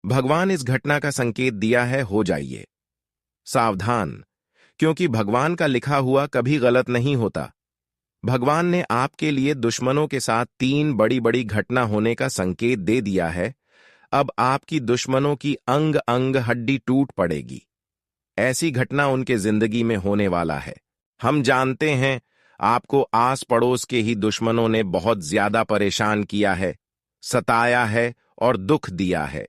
भगवान इस घटना का संकेत दिया है, हो जाइए सावधान, क्योंकि भगवान का लिखा हुआ कभी गलत नहीं होता। भगवान ने आपके लिए दुश्मनों के साथ 3 बड़ी बड़ी घटना होने का संकेत दे दिया है। अब आपकी दुश्मनों की अंग अंग हड्डी टूट पड़ेगी। ऐसी घटना उनके जिंदगी में होने वाला है। हम जानते हैं आपको आस पड़ोस के ही दुश्मनों ने बहुत ज्यादा परेशान किया है, सताया है और दुख दिया है।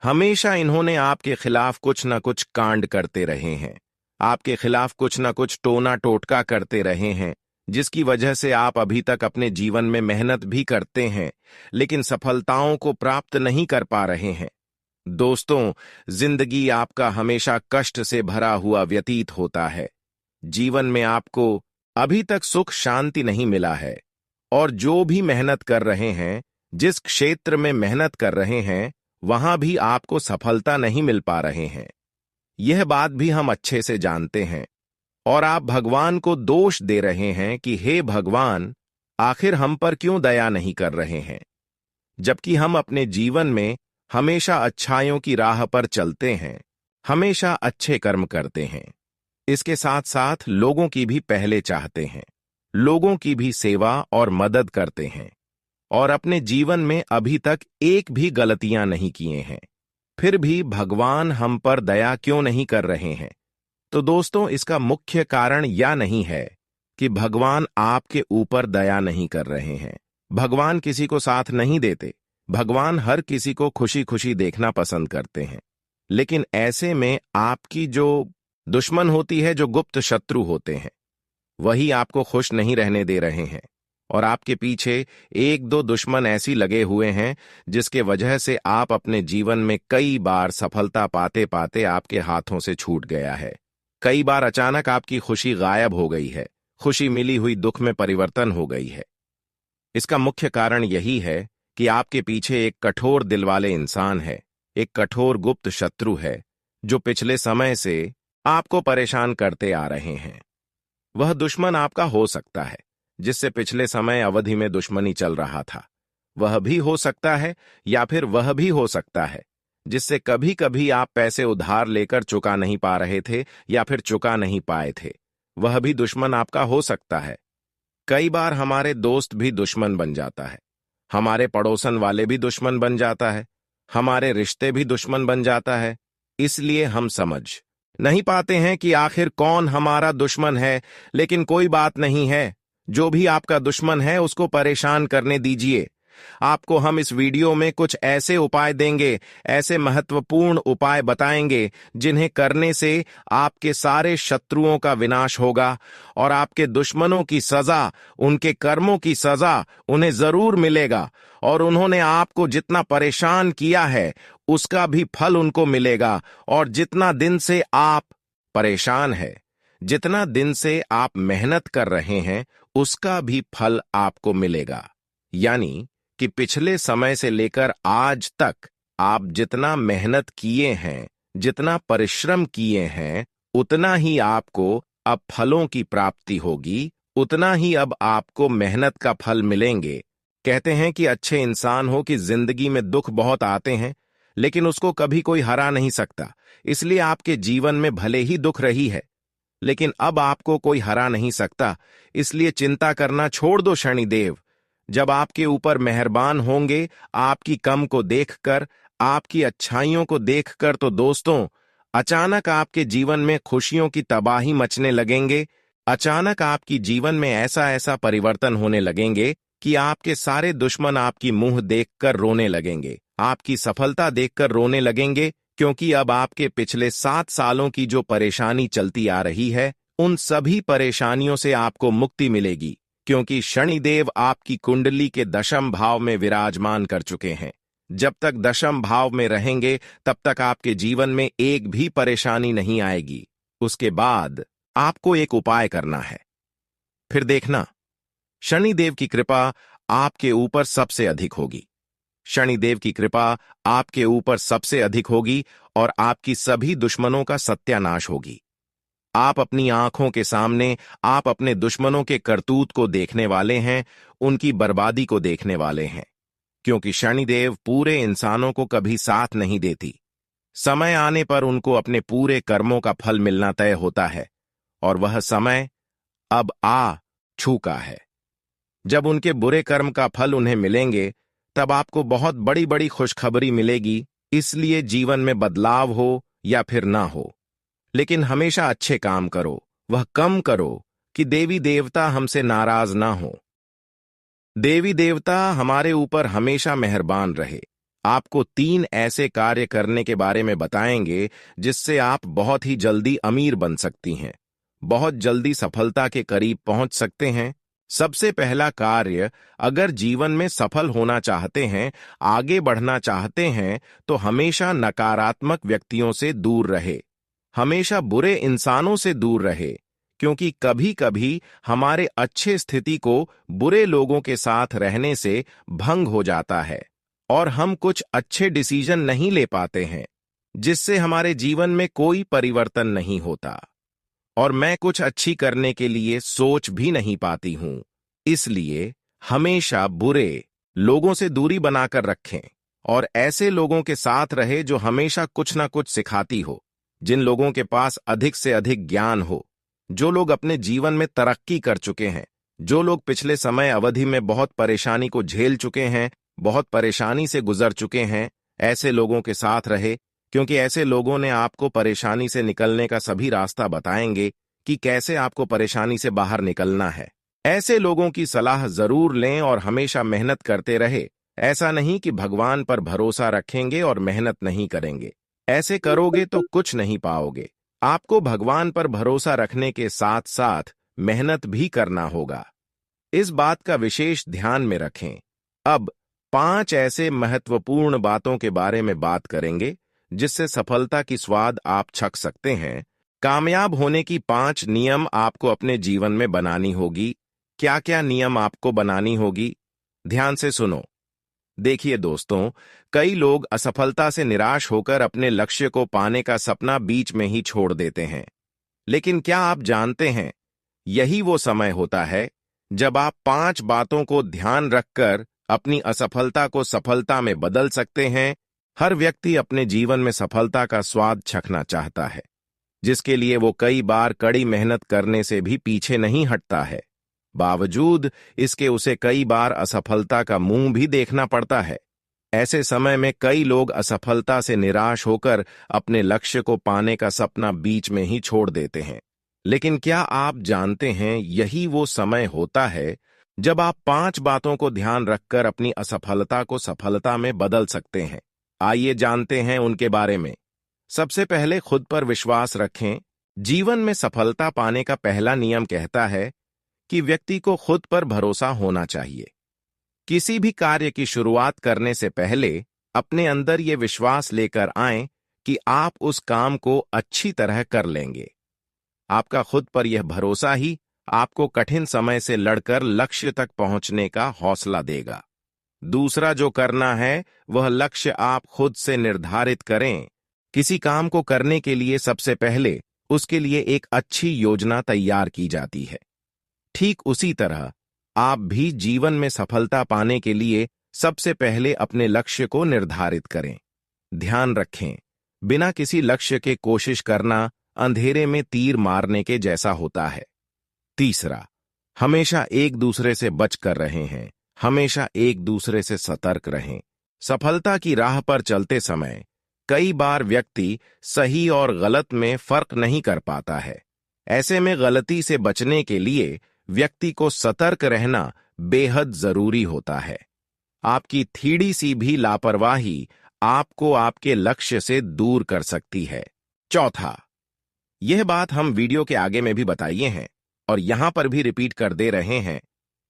हमेशा इन्होंने आपके खिलाफ कुछ न कुछ कांड करते रहे हैं, आपके खिलाफ कुछ न कुछ टोना टोटका करते रहे हैं, जिसकी वजह से आप अभी तक अपने जीवन में मेहनत भी करते हैं, लेकिन सफलताओं को प्राप्त नहीं कर पा रहे हैं। दोस्तों, जिंदगी आपका हमेशा कष्ट से भरा हुआ व्यतीत होता है। जीवन में आपको अभी तक सुख शांति नहीं मिला है, और जो भी मेहनत कर रहे हैं, जिस क्षेत्र में मेहनत कर रहे हैं, वहां भी आपको सफलता नहीं मिल पा रहे हैं। यह बात भी हम अच्छे से जानते हैं, और आप भगवान को दोष दे रहे हैं कि हे भगवान, आखिर हम पर क्यों दया नहीं कर रहे हैं, जबकि हम अपने जीवन में हमेशा अच्छाइयों की राह पर चलते हैं, हमेशा अच्छे कर्म करते हैं। इसके साथ साथ लोगों की भी पहले चाहते हैं, लोगों की भी सेवा और मदद करते हैं, और अपने जीवन में अभी तक एक भी गलतियां नहीं किए हैं। फिर भी भगवान हम पर दया क्यों नहीं कर रहे हैं? तो दोस्तों, इसका मुख्य कारण यह नहीं है कि भगवान आपके ऊपर दया नहीं कर रहे हैं। भगवान किसी को साथ नहीं देते। भगवान हर किसी को खुशी खुशी देखना पसंद करते हैं, लेकिन ऐसे में आपकी जो दुश्मन होती है, जो गुप्त शत्रु होते हैं, वही आपको खुश नहीं रहने दे रहे हैं। और आपके पीछे 1-2 दुश्मन ऐसी लगे हुए हैं जिसके वजह से आप अपने जीवन में कई बार सफलता पाते पाते आपके हाथों से छूट गया है। कई बार अचानक आपकी खुशी गायब हो गई है, खुशी मिली हुई दुख में परिवर्तन हो गई है। इसका मुख्य कारण यही है कि आपके पीछे एक कठोर दिल वाले इंसान है, एक कठोर गुप्त शत्रु है, जो पिछले समय से आपको परेशान करते आ रहे हैं। वह दुश्मन आपका हो सकता है जिससे पिछले समय अवधि में दुश्मनी चल रहा था। वह भी हो सकता है, या फिर वह भी हो सकता है जिससे कभी कभी आप पैसे उधार लेकर चुका नहीं पा रहे थे, या फिर चुका नहीं पाए थे। वह भी दुश्मन आपका हो सकता है। कई बार हमारे दोस्त भी दुश्मन बन जाता है, हमारे पड़ोसन वाले भी दुश्मन बन जाता है, हमारे रिश्ते भी दुश्मन बन जाता है। इसलिए हम समझ नहीं पाते हैं कि आखिर कौन हमारा दुश्मन है। लेकिन कोई बात नहीं है, जो भी आपका दुश्मन है उसको परेशान करने दीजिए। आपको हम इस वीडियो में कुछ ऐसे उपाय देंगे, ऐसे महत्वपूर्ण उपाय बताएंगे, जिन्हें करने से आपके सारे शत्रुओं का विनाश होगा, और आपके दुश्मनों की सजा, उनके कर्मों की सजा उन्हें जरूर मिलेगा, और उन्होंने आपको जितना परेशान किया है उसका भी फल उनको मिलेगा। और जितना दिन से आप परेशान है, जितना दिन से आप मेहनत कर रहे हैं, उसका भी फल आपको मिलेगा। यानी कि पिछले समय से लेकर आज तक आप जितना मेहनत किए हैं, जितना परिश्रम किए हैं, उतना ही आपको अब फलों की प्राप्ति होगी, उतना ही अब आपको मेहनत का फल मिलेंगे। कहते हैं कि अच्छे इंसान हो कि जिंदगी में दुख बहुत आते हैं, लेकिन उसको कभी कोई हरा नहीं सकता। इसलिए आपके जीवन में भले ही दुख रही है, लेकिन अब आपको कोई हरा नहीं सकता। इसलिए चिंता करना छोड़ दो शनिदेव। जब आपके ऊपर मेहरबान होंगे, आपकी कम को देखकर, आपकी अच्छाइयों को देखकर, तो दोस्तों, अचानक आपके जीवन में खुशियों की तबाही मचने लगेंगे। अचानक आपकी जीवन में ऐसा ऐसा परिवर्तन होने लगेंगे कि आपके सारे दुश्मन आपकी मुंह देखकर रोने लगेंगे, आपकी सफलता देखकर रोने लगेंगे, क्योंकि अब आपके पिछले 7 सालों की जो परेशानी चलती आ रही है, उन सभी परेशानियों से आपको मुक्ति मिलेगी, क्योंकि शनिदेव आपकी कुंडली के दशम भाव में विराजमान कर चुके हैं। जब तक दशम भाव में रहेंगे, तब तक आपके जीवन में एक भी परेशानी नहीं आएगी। उसके बाद आपको एक उपाय करना है, फिर देखना शनिदेव की कृपा आपके ऊपर सबसे अधिक होगी। शनिदेव की कृपा आपके ऊपर सबसे अधिक होगी और आपकी सभी दुश्मनों का सत्यानाश होगी। आप अपनी आंखों के सामने आप अपने दुश्मनों के करतूत को देखने वाले हैं, उनकी बर्बादी को देखने वाले हैं, क्योंकि शनिदेव पूरे इंसानों को कभी साथ नहीं देती। समय आने पर उनको अपने पूरे कर्मों का फल मिलना तय होता है, और वह समय अब आ चुका है। जब उनके बुरे कर्म का फल उन्हें मिलेंगे, तब आपको बहुत बड़ी बड़ी खुशखबरी मिलेगी। इसलिए जीवन में बदलाव हो या फिर ना हो, लेकिन हमेशा अच्छे काम करो, वह कम करो कि देवी देवता हमसे नाराज ना हो। देवी देवता हमारे ऊपर हमेशा मेहरबान रहे। आपको 3 ऐसे कार्य करने के बारे में बताएंगे जिससे आप बहुत ही जल्दी अमीर बन सकती हैं, बहुत जल्दी सफलता के करीब पहुंच सकते हैं। सबसे पहला कार्य, अगर जीवन में सफल होना चाहते हैं, आगे बढ़ना चाहते हैं, तो हमेशा नकारात्मक व्यक्तियों से दूर रहे, हमेशा बुरे इंसानों से दूर रहे, क्योंकि कभी-कभी हमारे अच्छे स्थिति को बुरे लोगों के साथ रहने से भंग हो जाता है और हम कुछ अच्छे डिसीजन नहीं ले पाते हैं, जिससे हमारे जीवन में कोई परिवर्तन नहीं होता और मैं कुछ अच्छी करने के लिए सोच भी नहीं पाती हूं। इसलिए हमेशा बुरे लोगों से दूरी बनाकर रखें और ऐसे लोगों के साथ रहे जो हमेशा कुछ ना कुछ सिखाती हो, जिन लोगों के पास अधिक से अधिक ज्ञान हो, जो लोग अपने जीवन में तरक्की कर चुके हैं, जो लोग पिछले समय अवधि में बहुत परेशानी को झेल चुके हैं, बहुत परेशानी से गुजर चुके हैं, ऐसे लोगों के साथ रहे, क्योंकि ऐसे लोगों ने आपको परेशानी से निकलने का सभी रास्ता बताएंगे कि कैसे आपको परेशानी से बाहर निकलना है। ऐसे लोगों की सलाह जरूर लें और हमेशा मेहनत करते रहे। ऐसा नहीं कि भगवान पर भरोसा रखेंगे और मेहनत नहीं करेंगे। ऐसे करोगे तो कुछ नहीं पाओगे। आपको भगवान पर भरोसा रखने के साथ साथ मेहनत भी करना होगा। इस बात का विशेष ध्यान में रखें। अब 5 ऐसे महत्वपूर्ण बातों के बारे में बात करेंगे जिससे सफलता की स्वाद आप चख सकते हैं। कामयाब होने की 5 नियम आपको अपने जीवन में बनानी होगी। क्या क्या नियम आपको बनानी होगी? ध्यान से सुनो। देखिए दोस्तों, कई लोग असफलता से निराश होकर अपने लक्ष्य को पाने का सपना बीच में ही छोड़ देते हैं। लेकिन क्या आप जानते हैं, यही वो समय होता है जब आप 5 बातों को ध्यान रखकर अपनी असफलता को सफलता में बदल सकते हैं। हर व्यक्ति अपने जीवन में सफलता का स्वाद चखना चाहता है, जिसके लिए वो कई बार कड़ी मेहनत करने से भी पीछे नहीं हटता है। बावजूद इसके उसे कई बार असफलता का मुंह भी देखना पड़ता है। ऐसे समय में कई लोग असफलता से निराश होकर अपने लक्ष्य को पाने का सपना बीच में ही छोड़ देते हैं। लेकिन क्या आप जानते हैं, यही वो समय होता है जब आप 5 बातों को ध्यान रखकर अपनी असफलता को सफलता में बदल सकते हैं। आइए जानते हैं उनके बारे में। सबसे पहले खुद पर विश्वास रखें। जीवन में सफलता पाने का पहला नियम कहता है कि व्यक्ति को खुद पर भरोसा होना चाहिए। किसी भी कार्य की शुरुआत करने से पहले अपने अंदर ये विश्वास लेकर आएं कि आप उस काम को अच्छी तरह कर लेंगे। आपका खुद पर यह भरोसा ही आपको कठिन समय से लड़कर लक्ष्य तक पहुंचने का हौसला देगा। दूसरा जो करना है, वह लक्ष्य आप खुद से निर्धारित करें। किसी काम को करने के लिए सबसे पहले उसके लिए एक अच्छी योजना तैयार की जाती है। ठीक उसी तरह आप भी जीवन में सफलता पाने के लिए सबसे पहले अपने लक्ष्य को निर्धारित करें। ध्यान रखें, बिना किसी लक्ष्य के कोशिश करना अंधेरे में तीर मारने के जैसा होता है। तीसरा, हमेशा एक दूसरे से बच कर रहे हैं। हमेशा एक दूसरे से सतर्क रहें। सफलता की राह पर चलते समय कई बार व्यक्ति सही और गलत में फर्क नहीं कर पाता है। ऐसे में गलती से बचने के लिए व्यक्ति को सतर्क रहना बेहद जरूरी होता है। आपकी थोड़ी सी भी लापरवाही आपको आपके लक्ष्य से दूर कर सकती है। चौथा, यह बात हम वीडियो के आगे में भी बताइए हैं और यहां पर भी रिपीट कर दे रहे हैं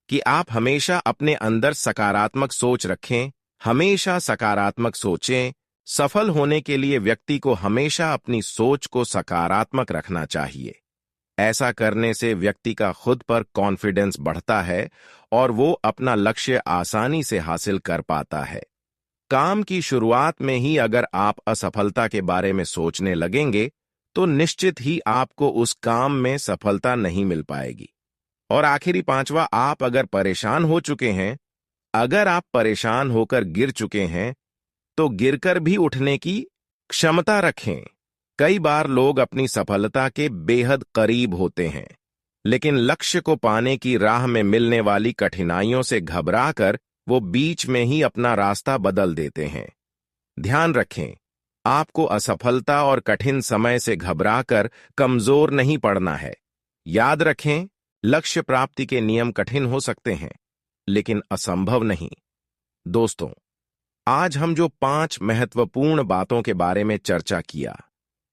कि आप हमेशा अपने अंदर सकारात्मक सोच रखें। हमेशा सकारात्मक सोचें। सफल होने के लिए व्यक्ति को हमेशा अपनी सोच को सकारात्मक रखना चाहिए। ऐसा करने से व्यक्ति का खुद पर कॉन्फिडेंस बढ़ता है और वो अपना लक्ष्य आसानी से हासिल कर पाता है। काम की शुरुआत में ही अगर आप असफलता के बारे में सोचने लगेंगे तो निश्चित ही आपको उस काम में सफलता नहीं मिल पाएगी। और आखिरी 5वां, आप अगर परेशान हो चुके हैं, अगर आप परेशान होकर गिर चुके हैं तो गिरकर भी उठने की क्षमता रखें। कई बार लोग अपनी सफलता के बेहद करीब होते हैं, लेकिन लक्ष्य को पाने की राह में मिलने वाली कठिनाइयों से घबराकर वो बीच में ही अपना रास्ता बदल देते हैं। ध्यान रखें, आपको असफलता और कठिन समय से घबराकर कमजोर नहीं पड़ना है। याद रखें, लक्ष्य प्राप्ति के नियम कठिन हो सकते हैं, लेकिन असंभव नहीं। दोस्तों, आज हम जो 5 महत्वपूर्ण बातों के बारे में चर्चा किया,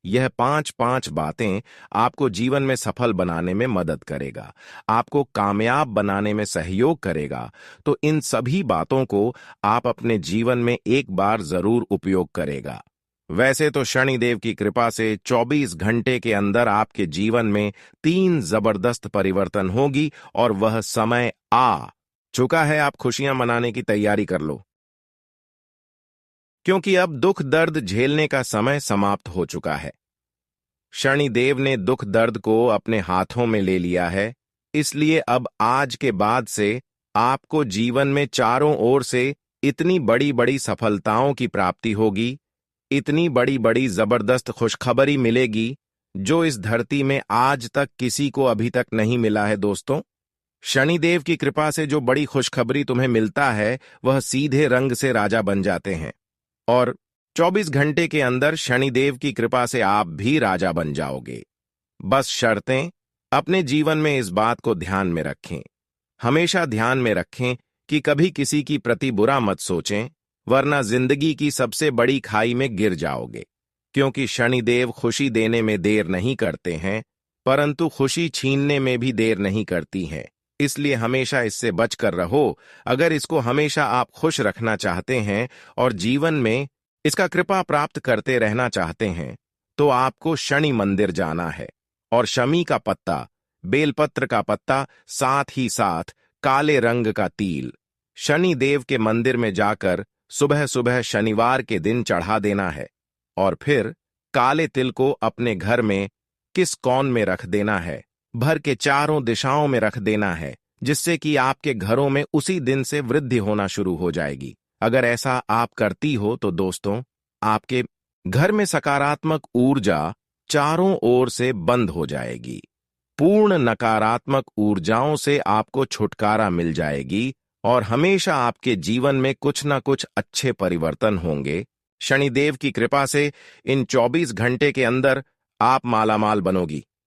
यह 5 बातें आपको जीवन में सफल बनाने में मदद करेगा, आपको कामयाब बनाने में सहयोग करेगा। तो इन सभी बातों को आप अपने जीवन में एक बार जरूर उपयोग करेगा। वैसे तो शनिदेव की कृपा से 24 घंटे के अंदर आपके जीवन में 3 जबरदस्त परिवर्तन होगी और वह समय आ चुका है। आप खुशियां मनाने की तैयारी कर लो, क्योंकि अब दुख दर्द झेलने का समय समाप्त हो चुका है। शनिदेव ने दुख दर्द को अपने हाथों में ले लिया है, इसलिए अब आज के बाद से आपको जीवन में चारों ओर से इतनी बड़ी बड़ी सफलताओं की प्राप्ति होगी, इतनी बड़ी बड़ी जबरदस्त खुशखबरी मिलेगी जो इस धरती में आज तक किसी को अभी तक नहीं मिला है। दोस्तों, शनिदेव की कृपा से जो बड़ी खुशखबरी तुम्हें मिलता है वह सीधे रंग से राजा बन जाते हैं, और 24 घंटे के अंदर शनिदेव की कृपा से आप भी राजा बन जाओगे। बस शर्तें अपने जीवन में इस बात को ध्यान में रखें। हमेशा ध्यान में रखें कि कभी किसी की प्रति बुरा मत सोचें, वरना जिंदगी की सबसे बड़ी खाई में गिर जाओगे। क्योंकि शनिदेव खुशी देने में देर नहीं करते हैं, परंतु खुशी छीनने में भी देर नहीं करती हैं। इसलिए हमेशा इससे बचकर रहो। अगर इसको हमेशा आप खुश रखना चाहते हैं और जीवन में इसका कृपा प्राप्त करते रहना चाहते हैं, तो आपको शनि मंदिर जाना है और शमी का पत्ता, बेलपत्र का पत्ता, साथ ही साथ काले रंग का तिल शनि देव के मंदिर में जाकर सुबह सुबह शनिवार के दिन चढ़ा देना है, और फिर काले तिल को अपने घर में किस कोण में रख देना है, भर के चारों दिशाओं में रख देना है, जिससे कि आपके घरों में उसी दिन से वृद्धि होना शुरू हो जाएगी। अगर ऐसा आप करती हो तो दोस्तों, आपके घर में सकारात्मक ऊर्जा चारों ओर से बंद हो जाएगी। पूर्ण नकारात्मक ऊर्जाओं से आपको छुटकारा मिल जाएगी और हमेशा आपके जीवन में कुछ न कुछ अच्छे परिवर्तन होंगे। शनिदेव की कृपा से इन 24 घंटे के अंदर आप मालामाल बनोगी।